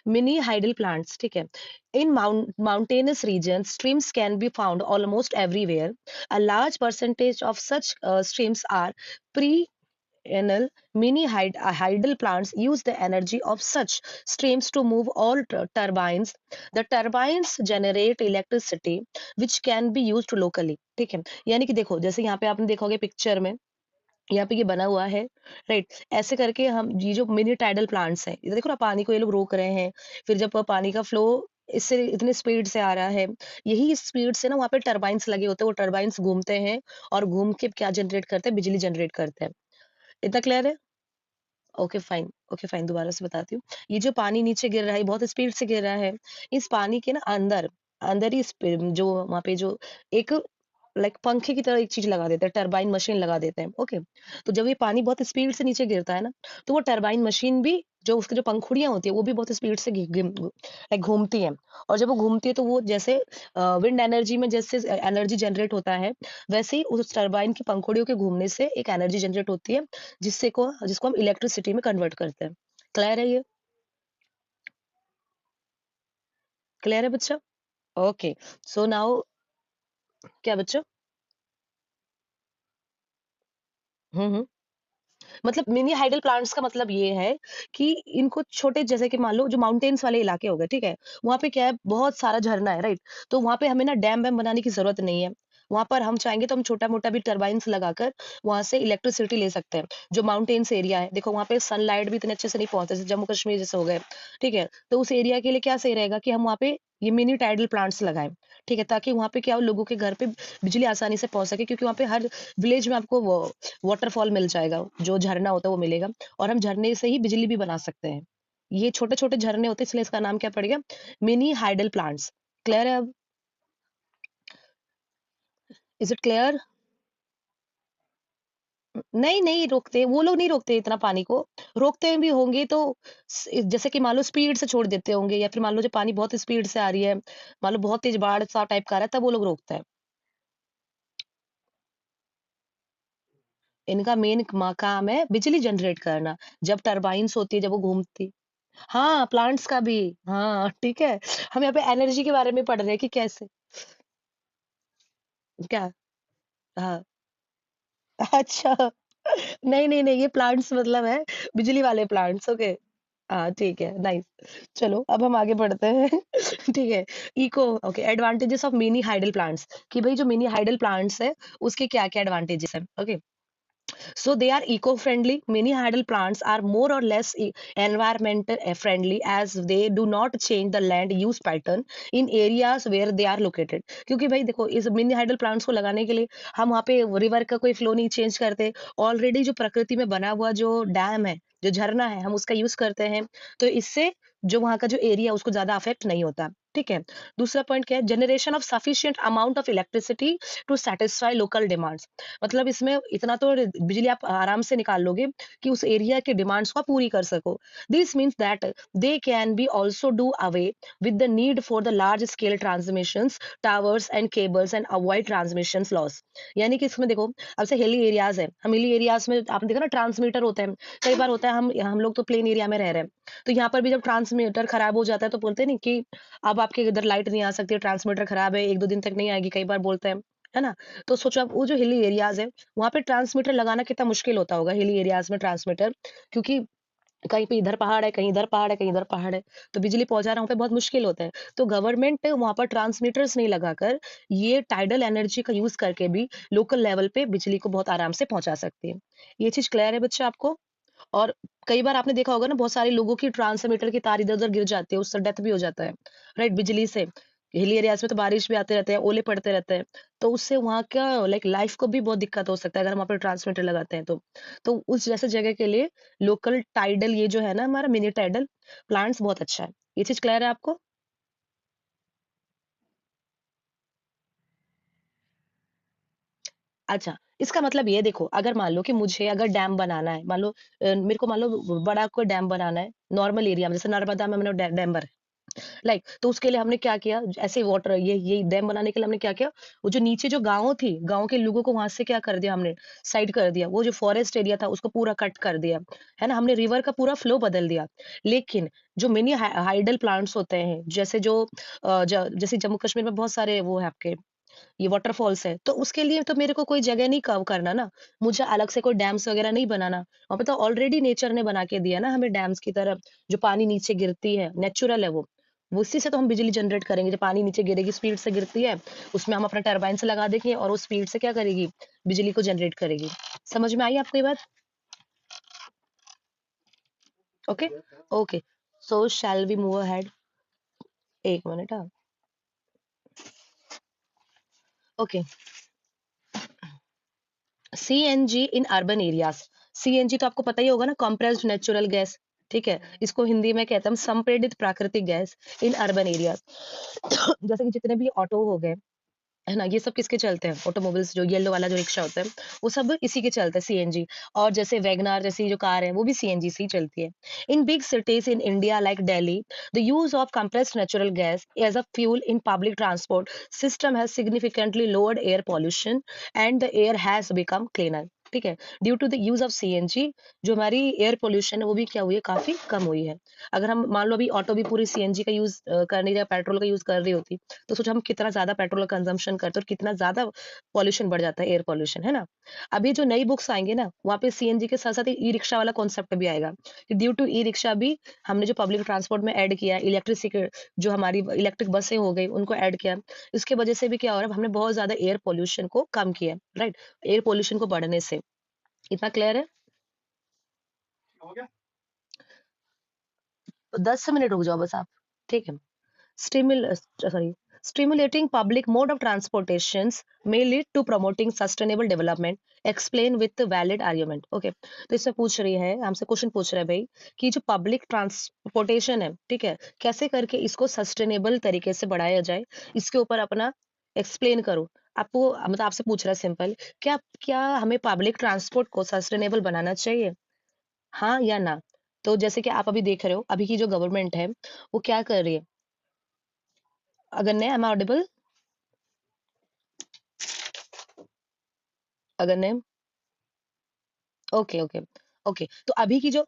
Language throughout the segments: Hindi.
मिनी हाइडल प्लांट्स, ठीक है। In mountainous region streams can be found almost everywhere. A large percentage of such streams are pre Enel mini hydel plants use the energy of such streams to move all turbines. The turbines generate electricity which can be used locally. ठीक है, यानी कि देखो जैसे यहाँ पे आपने देखा होगा पिक्चर में, यहाँ पे ये बना हुआ है, राइट। ऐसे करके हम ये जो मिनी टाइडल प्लांट्स हैं, ये देखो ना पानी को ये लोग रोक रहे हैं। फिर जब पानी का फ्लो इससे इतने स्पीड से आ रहा है, यही स्पीड से ना वहाँ पे टरबाइन्स लगे होते हैं, वो टरबाइन्स घूमते हैं और घूम के क्या जनरेट करते हैं, बिजली जनरेट करते हैं। इतना क्लियर है? ओके फाइन, दोबारा से बताती हूँ। ये जो पानी नीचे गिर रहा है, बहुत स्पीड से गिर रहा है। इस पानी के ना अंदर अंदर ही जो वहाँ पे जो एक लाइक पंखे की तरह एक चीज लगा देते हैं, टरबाइन मशीन लगा देते हैं। ओके, तो जब ये पानी बहुत स्पीड से नीचे गिरता है ना, तो वो टरबाइन मशीन भी, जो उसकी जो पंखुड़ियां होती है, वो भी बहुत स्पीड से लाइक घूमती हैं। और जब वो घूमती है तो वो जैसे विंड एनर्जी में जैसे एनर्जी जनरेट होता है, वैसे ही उस टरबाइन की पंखुड़ियों के घूमने से एक एनर्जी जनरेट होती है, जिसको हम इलेक्ट्रिसिटी में कन्वर्ट करते हैं। क्लियर है ये? क्लियर है बच्चा? ओके, सो नाउ क्या बच्चा? हम्म। मतलब मिनी हाइडल प्लांट्स का मतलब ये है कि इनको छोटे, जैसे कि मान लो जो माउंटेन्स वाले इलाके हो गए, ठीक है, वहां पे क्या है, बहुत सारा झरना है, राइट। तो वहां पे हमें ना डैम वैम बनाने की जरूरत नहीं है। वहां पर हम चाहेंगे तो हम छोटा मोटा भी टरबाइन्स लगाकर वहां से इलेक्ट्रिसिटी ले सकते हैं। जो माउंटेन्स एरिया है, देखो वहां पे सनलाइट भी इतने अच्छे से नहीं पहुंचते, जैसे जम्मू कश्मीर जैसे हो गए, ठीक है। तो उस एरिया के लिए क्या सही रहेगा कि हम वहां पे ये मिनी टाइडल प्लांट्स लगाएं, ठीक है, ताकि वहां पे क्या हो, लोगों के घर पे बिजली आसानी से पहुंच सके, क्योंकि वहां पे हर विलेज में आपको वाटरफॉल मिल जाएगा, जो झरना होता है वो मिलेगा। और हम झरने से ही बिजली भी बना सकते हैं। ये छोटे-छोटे झरने होते हैं, इसलिए इसका नाम क्या पड़ गया? Mini hydel plants. क्लियर है अब? Is it clear? नहीं, नहीं रोकते, वो लोग नहीं रोकते इतना पानी को। रोकते भी होंगे तो जैसे कि मान लो स्पीड से छोड़ देते होंगे, या फिर मान लो जो पानी बहुत स्पीड से आ रही है, मान लो बहुत तेज बाढ़ सा टाइप का आ रहा है, तब वो लोग रोकते हैं। इनका मेन काम है बिजली जनरेट करना। जब टरबाइन्स होती है, जब वो घूमती। हाँ, प्लांट्स का भी। हाँ, ठीक है। हम यहाँ पे एनर्जी के बारे में पढ़ रहे हैं कि कैसे क्या? हाँ। अच्छा। नहीं, नहीं, नहीं, ये प्लांट्स मतलब है बिजली वाले प्लांट्स, ओके। हाँ, ठीक है, नाइस। चलो अब हम आगे बढ़ते हैं। ठीक है। Eco okay, advantages of mini hydel plants, कि भई जो मिनी हाइडल प्लांट्स है, उसके क्या-क्या एडवांटेजेस हैं, okay. So they are eco-friendly. Many hydel plants are more or less environmental friendly, as they do not change the land use pattern in areas where they are located. क्योंकि भाई देखो, इस मिनी हाइडल प्लांट्स को लगाने के लिए हम वहाँ पे रिवर का कोई फ्लो नहीं चेंज करते। ऑलरेडी जो प्रकृति में बना हुआ जो डैम है, जो झरना है, हम उसका यूज करते हैं। तो इससे जो वहाँ का जो एरिया उसको ज्यादा अफेक्ट नहीं होता। ठीक है। दूसरा पॉइंट क्या है? Generation of sufficient amount of electricity to satisfy local demands. मतलब इसमें इतना तो बिजली आप आराम से निकाल लोगे कि उस एरिया के डिमांड्स को आप पूरी कर सको। This means that they can be also do away with the need for the large scale transmissions towers and cables and avoid transmission loss. यानी कि इसमें देखो, अब से हिली एरियाज है, हम हिली एरियाज में आपने देखा ना ट्रांसमीटर होते हैं। कई बार होता है हम लोग तो प्लेन एरिया में रह रहे हैं, तो यहाँ पर भी जब ट्रांसमीटर खराब हो जाता है तो बोलते हैं नहीं कि अब आपके इधर लाइट नहीं आ सकती, ट्रांसमीटर खराब है, 1-2 दिन तक नहीं आएगी, कई बार बोलते हैं, है ना? तो सोचो आप वो जो हिली एरियाज़ है, वहाँ पे ट्रांसमीटर लगाना कितना मुश्किल होता होगा हिली एरियाज़ में ट्रांसमीटर, क्योंकि कहीं पे इधर पहाड़ है, कहीं इधर पहाड़ है, कहीं इधर पहाड़ है, तो बिजली पहुँचाना वहाँ पे बहुत मुश्किल होता है। तो गवर्नमेंट वहाँ पर ट्रांसमीटर्स नहीं लगाकर ये टाइडल एनर्जी का यूज़ करके भी लोकल लेवल पे बिजली को बहुत आराम से पहुँचा सकती है। ये चीज़ क्लियर है बच्चा आपको? और कई बार आपने देखा होगा ना, बहुत सारे लोगों की ट्रांसमीटर की तार इधर-उधर गिर जाती है, उससे डेथ भी हो जाता है, राइट? बिजली से। हिली एरियाज़ में तो बारिश भी आते रहते हैं, ओले पड़ते रहते हैं, तो उससे वहाँ का लाइक लाइफ को भी बहुत दिक्कत हो सकता है अगर हम वहाँ पे ट्रांसमीटर लगाते हैं तो। तो उस जैसे जगह के लिए लोकल टाइडल ये जो है ना हमारा मिनी टाइडल प्लांट्स बहुत अच्छा है। ये चीज़ क्लियर है आपको? अच्छा, इसका मतलब ये देखो, अगर मान लो कि मुझे अगर डैम बनाना है, मान लो मेरे को मान लो बड़ा कोई डैम बनाना है, नॉर्मल एरिया में, जैसे नर्मदा में मैंने डैम तो उसके लिए हमने क्या किया, ऐसे वाटर ये डैम बनाने के लिए हमने क्या किया, वो जो नीचे जो गाँव थी, गाँव के लोगों को वहाँ से क्या कर दिया हमने, साइड कर दिया। वो जो फॉरेस्ट एरिया था उसको पूरा कट कर दिया, है ना? हमने रिवर का पूरा फ्लो बदल दिया। लेकिन जो मिनी हाइडल प्लांट्स होते हैं, जैसे जो जैसे जम्मू कश्मीर में बहुत सारे वो है आपके ये वाटरफॉल्स है, तो उसके लिए तो मेरे को कोई जगह नहीं कव करना ना, मुझे अलग से कोई डैम्स वगैरह नहीं बनाना। वहाँ पे तो ऑलरेडी नेचर ने बना के दिया ना हमें डैम्स की तरह, जो पानी नीचे गिरती है, नेचुरल है वो। उसी से तो हम बिजली जनरेट करेंगे, जो पानी नीचे गिरेगी, स्पीड से गिरती है, उसमें हम अपना टरबाइन से लगा देंगे और वो स्पीड से क्या करेगी, बिजली को जनरेट करेगी। समझ में आई आपको ये बात? Okay, okay. So shall we move ahead? एक मिनट, हाँ। Okay. CNG in urban areas. CNG तो आपको पता ही होगा ना, कंप्रेस्ड नेचुरल गैस। ठीक है, इसको हिंदी में कहते हैं हम संपीड़ित प्राकृतिक गैस इन अर्बन एरियाज। जैसे कि जितने भी ऑटो हो गए, है ना, ये सब किसके चलते हैं, ऑटोमोबाइल्स, जो येलो वाला जो रिक्शा होता है, वो सब इसी के चलते हैं, सीएनजी। और जैसे वैगनार जैसी जो कार है, वो भी सीएनजी से ही चलती है। In big cities in India like Delhi, the use of compressed natural gas as a fuel in public transport system has significantly lowered air pollution and the air has become cleaner। ठीक है, due to the use of CNG, जो हमारी एयर पोल्यूशन है वो भी क्या हुई है, काफी कम हुई है। अगर हम मान लो अभी ऑटो भी पूरी सीएनजी का यूज कर नहीं रहा, पेट्रोल का यूज कर रही होती, तो सोचो हम कितना ज्यादा पेट्रोल का कंजम्पशन करते हैं और कितना ज्यादा पॉल्यूशन बढ़ जाता है, एयर पॉल्यूशन, है ना? अभी जो नई बुक्स आएंगे ना, वहाँ पे सीएनजी के साथ साथ ई रिक्शा वाला कॉन्सेप्ट भी आएगा, कि ड्यू टू ई रिक्शा भी हमने जो पब्लिक ट्रांसपोर्ट में ऐड किया, इलेक्ट्रिसिटी जो हमारी इलेक्ट्रिक बसें हो गई उनको ऐड किया, इसके वजह से भी क्या हो रहा है, हमने बहुत ज्यादा एयर पॉल्यूशन को कम किया, राइट? एयर पॉल्यूशन को बढ़ने से। इतना क्लियर है? 10 मिनट रुक जाओ बस आप। ठीक है। Sorry, stimulating public mode of transportations may lead to promoting sustainable development, explain with the valid argument। Okay, तो इसमें पूछ रही है, हमसे क्वेश्चन पूछ रहा है भाई, कि जो पब्लिक ट्रांसपोर्टेशन है, ठीक है, कैसे करके इसको सस्टेनेबल तरीके से बढ़ाया जाए, इसके ऊपर अपना एक्सप्लेन करो। आपको मतलब आपसे पूछ रहा है सिंपल, क्या क्या हमें पब्लिक ट्रांसपोर्ट को सस्टेनेबल बनाना चाहिए, हाँ या ना? तो जैसे कि आप अभी देख रहे हो, अभी की जो गवर्नमेंट है, वो क्या कर रही है, अगर नहीं, एम ऑडिबल? अगर नहीं, ओके, ओके, ओके। तो अभी की जो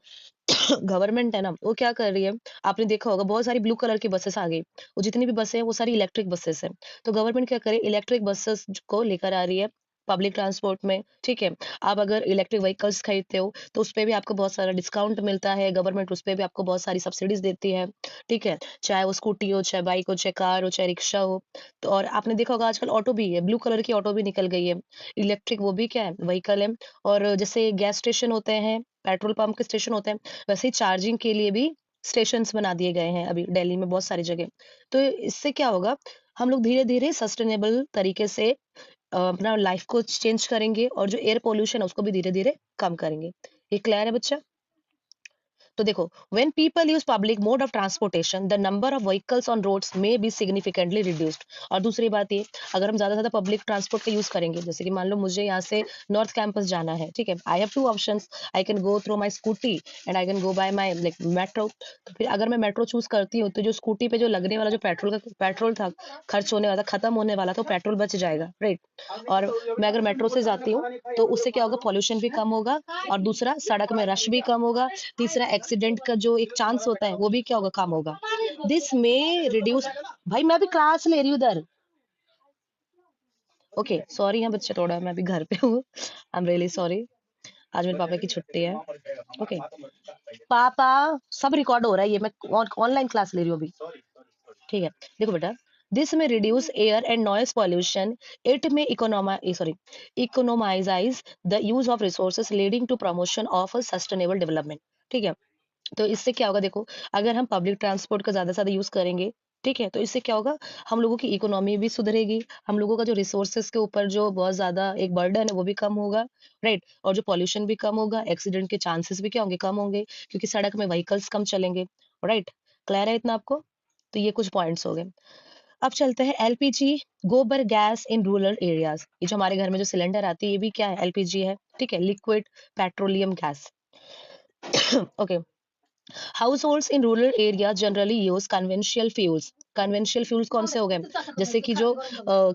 गवर्नमेंट है ना, वो क्या कर रही है, आपने देखा होगा बहुत सारी ब्लू कलर की बसेस आ गई, वो जितनी भी बसें हैं वो सारी इलेक्ट्रिक बसेस हैं। तो गवर्नमेंट क्या करे, इलेक्ट्रिक बसेस को लेकर आ रही है पब्लिक ट्रांसपोर्ट में, ठीक है? आप अगर इलेक्ट्रिक व्हीकल्स खरीदते हो तो उस पे भी आपको बहुत सारा डिस्काउंट मिलता है, गवर्नमेंट उस पे भी आपको बहुत सारी सब्सिडीज देती है, ठीक है? चाहे वो स्कूटी हो, चाहे बाइक हो, चाहे कार हो, चाहे रिक्शा हो। तो और आपने देखा होगा आजकल ऑटो भी है, ब्लू कलर की ऑटो भी निकल गई है, इलेक्ट्रिक वो भी क्या है, व्हीकल है। और जैसे गैस स्टेशन होते हैं, पेट्रोल पंप के स्टेशन होते हैं, वैसे ही चार्जिंग के लिए भी स्टेशंस बना दिए गए हैं अभी दिल्ली में बहुत सारी जगह। तो इससे क्या होगा, हम लोग धीरे-धीरे सस्टेनेबल तरीके से अपना लाइफ को चेंज करेंगे और जो एयर पॉल्यूशन है उसको भी धीरे-धीरे कम करेंगे। ये क्लियर है बच्चा? तो देखो, when people use public mode of transportation the number of vehicles on roads may be significantly reduced. और दूसरी बात ये, अगर हम ज्यादा से ज्यादा पब्लिक ट्रांसपोर्ट का यूज करेंगे, जैसे कि मान लो मुझे यहाँ से नॉर्थ कैंपस जाना है, ठीक है, I have two options, I can go through my scooty and I can go bye my like metro. तो फिर अगर मैं मेट्रो चूज करती हूँ, तो जो स्कूटी पे जो लगने वाला जो पेट्रोल था, खर्च होने वाला, खत्म होने वाला, तो पेट्रोल बच जाएगा, राइट? और मैं अगर मेट्रो से जाती हूँ, तो उससे क्या होगा, पॉल्यूशन भी कम होगा, और दूसरा सड़क में रश भी कम होगा, तीसरा एक्सीडेंट का जो एक चांस होता है वो भी क्या होगा, कम होगा। दिस में रिड्यूस। भाई मैं भी क्लास ले रही हूँ उधर। ओके, सॉरी है बच्चे, थोड़ा मैं भी घर पे हूँ, आई एम रियली सॉरी, आज मेरे पापा की छुट्टी है। ओके, पापा, सब रिकॉर्ड हो रहा है, ये मैं ऑनलाइन क्लास ले रही हूँ अभी। ठीक है, देखो बेटा, दिस में reduce air and noise pollution, it में economise the use of resources leading to promotion of sustainable development. ठीक है, तो इससे क्या होगा, देखो, अगर हम पब्लिक ट्रांसपोर्ट का ज़्यादा से ज़्यादा यूज़ करेंगे, ठीक है, तो इससे क्या होगा, हम लोगों की इकोनॉमी भी सुधरेगी, हम लोगों का जो रिसोर्सेज के ऊपर जो बहुत ज़्यादा एक बर्डन है वो भी कम होगा, राइट? और जो पॉल्यूशन भी कम होगा, एक्सीडेंट के चांसेस भी क्या होंगे, कम होंगे, क्योंकि सड़क में व्हीकल्स कम चलेंगे, राइट? क्लियर है इतना आपको? तो ये कुछ पॉइंट्स हो गए। अब चलते हैं एलपीजी, गोबर गैस इन रूरल एरियाज। ये जो हमारे घर में जो सिलेंडर आती है, ये भी क्या है, एलपीजी है, ठीक है, liquid petroleum gas. Okay, house holds in rural area generally use conventional fuels. Conventional fuels कौन से हो गए? जैसे कि जो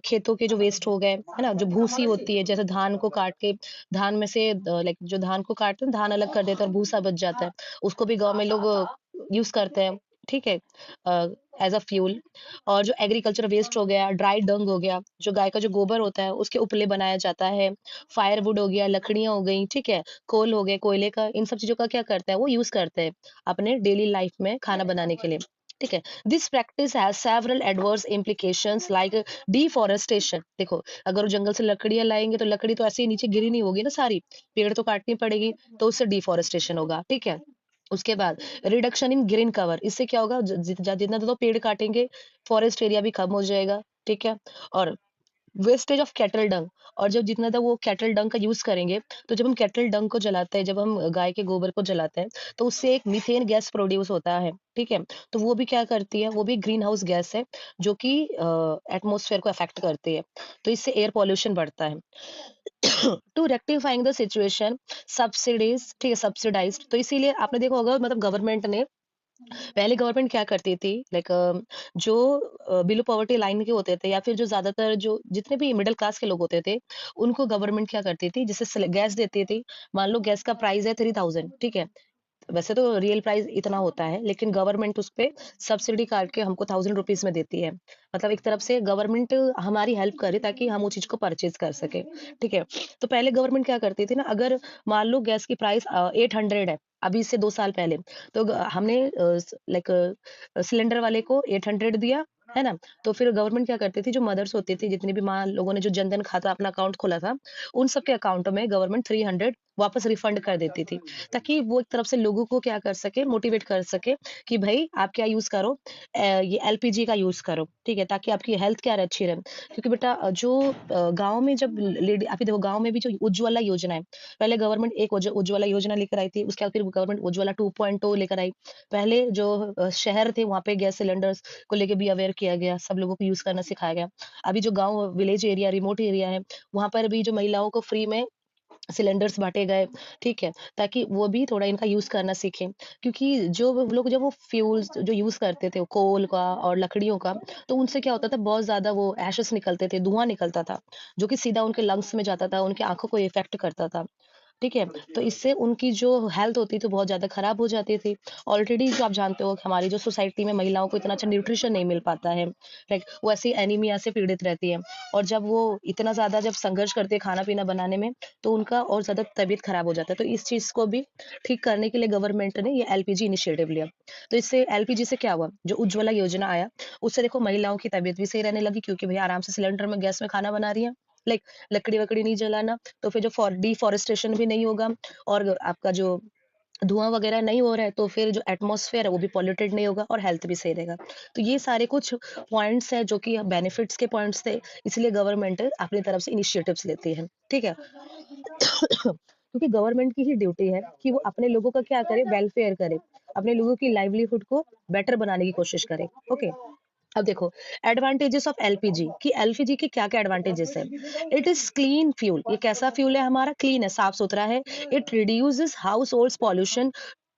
खेतों के जो वेस्ट हो गए, है ना? जो भूसी होती है, जैसे धान को काट के धान में से लाइक जो धान को काटते हैं, धान अलग कर देते हैं और भूसा बच जाता है। उसको भी गाँव में लोग यूज़ करते हैं, ठीक है? As a fuel. और जो एग्रीकल्चर वेस्ट हो गया, ड्राई डंग हो गया, जो गाय का जो गोबर होता है, उसके उपले बनाया जाता है। फायरवुड हो गया, लकड़ियाँ हो गई, ठीक है? कोल हो गए, कोयले का इन सब चीज़ों का क्या करता है वो यूज़ करते हैं अपने डेली लाइफ में खाना बनाने के लिए। ठीक है? This practice has several adverse implications like deforestation. देखो, अगर वो जंगल से लकड़ियाँ लाएँगे तो लकड़ी तो ऐसे ही नीचे गिरी नहीं होगी ना सारी, पेड़ तो काटनी पड़ेगी, तो उससे डिफॉरेस्टेशन होगा, ठीक है? उसके बाद रिडक्शन इन ग्रीन कवर, इससे क्या होगा जितना ज़्यादा पेड़ काटेंगे, फॉरेस्ट एरिया भी कम हो जाएगा, ठीक है? और वेस्टेज ऑफ कैटल डंग, और जब जितना था वो कैटल डंग का यूज़ करेंगे, तो जब हम कैटल डंग को जलाते हैं, जब हम गाय के गोबर को जलाते हैं, तो उससे एक मीथेन गैस प्रोड्यूस होता है, ठीक है? तो वो भी क्या करती है, वो भी ग्रीन हाउस गैस है, जो कि एटमॉस्फेयर को अफेक्ट करती है। तो इससे एयर पॉल्यूशन बढ़ता है। To rectifying the situation, subsidies, ठीक है, सब्सिडाइज़्ड, तो इसीलिए आपने देखा होगा मतलब गवर्नमेंट ने पहले गवर्नमेंट क्या करती थी लाइक जो बिलो पॉवर्टी लाइन के होते थे या फिर जो ज्यादातर जो जितने भी मिडिल क्लास के लोग होते थे उनको गवर्नमेंट क्या करती थी जैसे गैस देती थी। मान लो गैस का प्राइस है 3000, ठीक है? वैसे तो रियल प्राइस इतना होता है, लेकिन गवर्नमेंट उस पे सब्सिडी काट के हमको 1000 रुपीज में देती है। मतलब एक तरफ से गवर्नमेंट हमारी हेल्प करे ताकि हम वो चीज को परचेज कर सके, ठीक है? तो पहले गवर्नमेंट क्या करती थी ना, अगर मान लो गैस की प्राइस 800 है, अभी से 2 साल पहले, तो हमने लाइक सिलेंडर वाले को 800 दिया, है ना? तो फिर गवर्नमेंट क्या करती थी, जो मदर्स होती थी, जितनी भी माँ लोगों ने जो जनधन खाता अपना अकाउंट खोला था, उन सबके अकाउंट में गवर्नमेंट 300 वापस रिफंड कर देती थी, ताकि वो एक तरफ से लोगों को क्या कर सके, मोटिवेट कर सके कि भाई आप क्या यूज़ करो, ये एलपीजी का यूज़ करो, ठीक है? ताकि आपकी हेल्थ क्या है अच्छी रहे। क्योंकि बेटा जो गाँव में जब लेडी अभी देखो गाँव में भी जो उज्ज्वला योजना है, पहले गवर्नमेंट एक उज्ज्वला योजना लेकर आई थी, उसके बाद फिर गवर्नमेंट उज्ज्वला 2.0 लेकर आई। पहले जो शहर थे वहाँ पे गैस सिलेंडर्स को लेके भी अवेयर किया गया, सब लोगों को यूज़ करना सिखाया गया। अभी जो गाँव विलेज एरिया, रिमोट एरिया है, वहाँ पर भी जो महिलाओं को फ्री में सिलेंडर्स बाँटे गए, ठीक है? ताकि वो भी थोड़ा इनका यूज़ करना सीखें। क्योंकि जो वो लोग जब वो फ्यूल्स जो यूज़ करते थे, कोल का और लकड़ियों का, तो उनसे क्या होता था, बहुत ज़्यादा वो एशेज़ निकलते थे, धुआँ निकलता था, जो कि सीधा उनके लंग्स में जाता था, उनकी आँखों को इफ़ेक्ट करता था। ठीक है? तो इससे उनकी जो हेल्थ होती थी बहुत ज़्यादा खराब हो जाती थी। ऑलरेडी जो आप जानते हो कि हमारी जो सोसाइटी में महिलाओं को इतना अच्छा न्यूट्रिशन नहीं मिल पाता है। लाइक वो ऐसी एनीमिया से पीड़ित रहती है, और जब वो इतना ज़्यादा जब संघर्ष करती है खाना-पीना बनाने में, तो उनका और ज़्यादा तबीयत खराब हो जाता है। तो इस चीज़ को भी ठीक करने के लिए गवर्नमेंट ने ये एलपीजी इनिशिएटिव लिया। तो इससे एलपीजी से क्या हुआ, जो उज्ज्वला योजना आया, उससे देखो महिलाओं की तबीयत भी सही रहने लगी, क्योंकि भैया आराम से सिलेंडर में गैस में खाना बना रही हैं। लाइक लकड़ी-वकड़ी नहीं जलाना, तो फिर जो डिफॉरेस्टेशन भी नहीं होगा, और आपका जो धुआँ वगैरह नहीं हो रहा है, तो फिर जो एटमॉस्फेयर है वो भी पॉल्यूटेड नहीं होगा और हेल्थ भी सही रहेगा। तो ये सारे कुछ पॉइंट्स हैं जो कि बेनिफिट्स के पॉइंट्स थे, इसलिए गवर्नमेंट अपनी तरफ से इनिशिएटिव्स लेती है। ठीक है? क्योंकि गवर्नमेंट की ही ड्यूटी है कि वो अपने लोगों का क्या करे, वेलफेयर करे, अपने लोगों की लाइवलीहुड को बेटर बनाने की कोशिश करे। ओके? अब देखो एडवांटेजेस ऑफ एलपीजी, कि एलपीजी के क्या-क्या एडवांटेजेस हैं। इट इज़ क्लीन फ्यूल, ये कैसा फ्यूल है हमारा, क्लीन है, साफ-सुथरा है। It reduces households pollution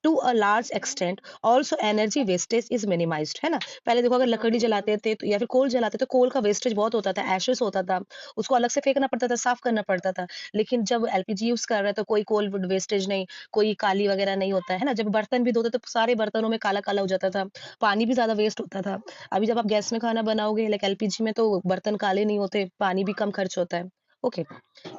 to a large extent, also energy wastage is minimised, है ना? पहले देखो अगर लकड़ी जलाते थे तो या फिर कोल जलाते तो कोल का वेस्टेज बहुत होता था, एशेज़ होता था, उसको अलग से फेंकना पड़ता था, साफ करना पड़ता था। लेकिन जब एलपीजी यूज़ कर रहे हैं तो कोई कोल वेस्टेज नहीं, कोई काली वगैरह नहीं होता है ना? जब बर्तन भी धोते तो सारे बर्तनों में काला-काला हो जाता था, पानी भी ज़्यादा वेस्ट होता था। अभी जब आप गैस में खाना बनाओगे लाइक एलपीजी में, तो बर्तन काले नहीं होते, पानी भी कम खर्च होता है। ओके,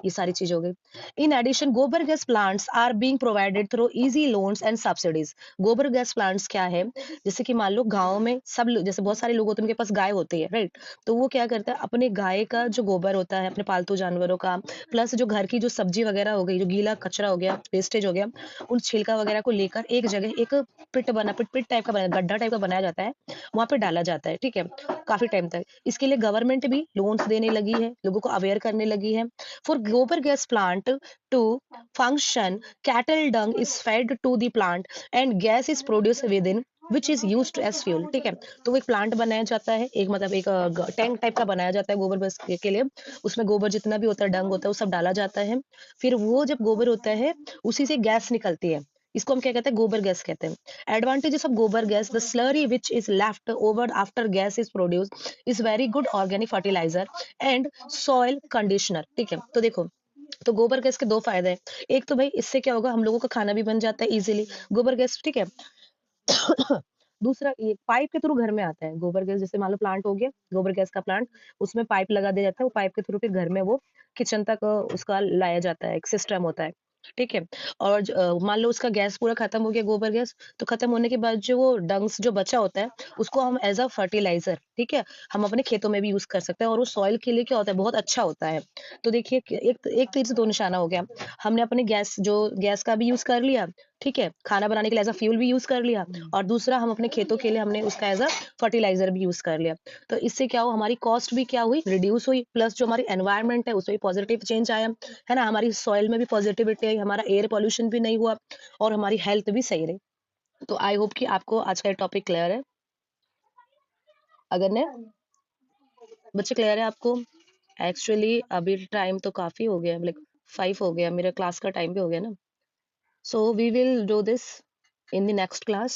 ये सारी चीज़ हो गई। In addition gobar gas plants are being provided through easy loans and subsidies. Gobar gas plants क्या है? जैसे कि मान लो गाँव में सब लोग, जैसे बहुत सारे लोग होते हैं उनके पास गाय होती है, राइट? तो वो क्या करता है, अपने गाय का जो गोबर होता है, अपने पालतू जानवरों का, प्लस जो घर की जो सब्जी वगैरह हो गई, जो गीला कचरा हो गया, वेस्टेज हो गया, उन छिलका वगैरह को लेकर एक जगह एक पिट पिट टाइप का बना, गड्ढा टाइप का बनाया जाता है, वहाँ पे डाला जाता है, ठीक है? काफ़ी टाइम तक। इसके लिए गवर्नमेंट भी लोन्स देने लगी है, लोगों को अवेयर करने लगी है। For gobar gas plant to function, cattle dung is fed to the plant and gas is produced within which is used as fuel, ठीक है? तो वो एक प्लांट बनाया जाता है, एक मतलब एक टैंक टाइप का बनाया जाता है गोबर गैस के लिए। उसमें गोबर जितना भी होता है, डंग होता है, वो सब डाला जाता है। फिर वो जब गोबर होता है, उसी से गैस निकलती है। इसको हम क्या कहते हैं, गोबर गैस कहते हैं। Advantages of gobar gas, the slurry which is left over after gas is produce is very good organic fertiliser and soil conditioner. ठीक है, तो देखो, तो गोबर गैस के दो फायदे हैं। एक तो भाई इससे क्या होगा, हम लोगों का खाना भी बन जाता है इजीली, गोबर गैस, ठीक है। दूसरा, ये पाइप के थ्रू घर में आता है गोबर गैस, जैसे मान लो प्लांट हो गया गोबर गैस का प्लांट, उसमें पाइप लगा दिया जाता है, वो पाइप के थ्रू फिर घर में वो किचन तक उसका लाया जाता है, एक सिस्टम होता है। ठीक है। और मान लो उसका गैस पूरा खत्म हो गया गोबर गैस, तो खत्म होने के बाद जो वो डंग्स जो बचा होता है, उसको हम एज अ फर्टिलाइजर, ठीक है, हम अपने खेतों में भी यूज कर सकते हैं, और वो सॉइल के लिए क्या होता है, बहुत अच्छा होता है। तो देखिए एक एक तीर से दो निशाना हो गया। हमने अपने गैस का भी यूज कर लिया, ठीक है, खाना बनाने के लिए एज अ फ्यूल भी यूज कर लिया, और दूसरा हम अपने खेतों के लिए हमने उसका एज अ फर्टिलाइजर भी यूज कर लिया। तो इससे क्या हो, हमारी कॉस्ट भी क्या हुई, रिड्यूस हुई, प्लस जो हमारी एनवायरनमेंट है उसमें भी पॉजिटिव चेंज आया, है ना, हमारी सॉइल में भी पॉजिटिविटी आई, हमारा एयर पॉल्यूशन भी नहीं हुआ, और हमारी हेल्थ भी सही रही। तो आई होप कि आपको आज का टॉपिक क्लियर है। अगर ने बच्चे क्लियर है आपको? एक्चुअली अभी टाइम तो काफी हो गया, लाइक 5 हो गया, मेरा क्लास का टाइम भी हो गया ना। So we will do this in the next class.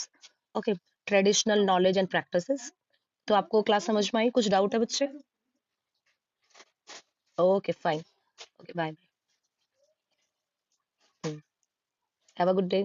Okay, traditional knowledge and practices. तो आपको क्लास समझ में आई? कुछ डाउट है बच्चे? Okay, fine. Okay, bye. Have a good day.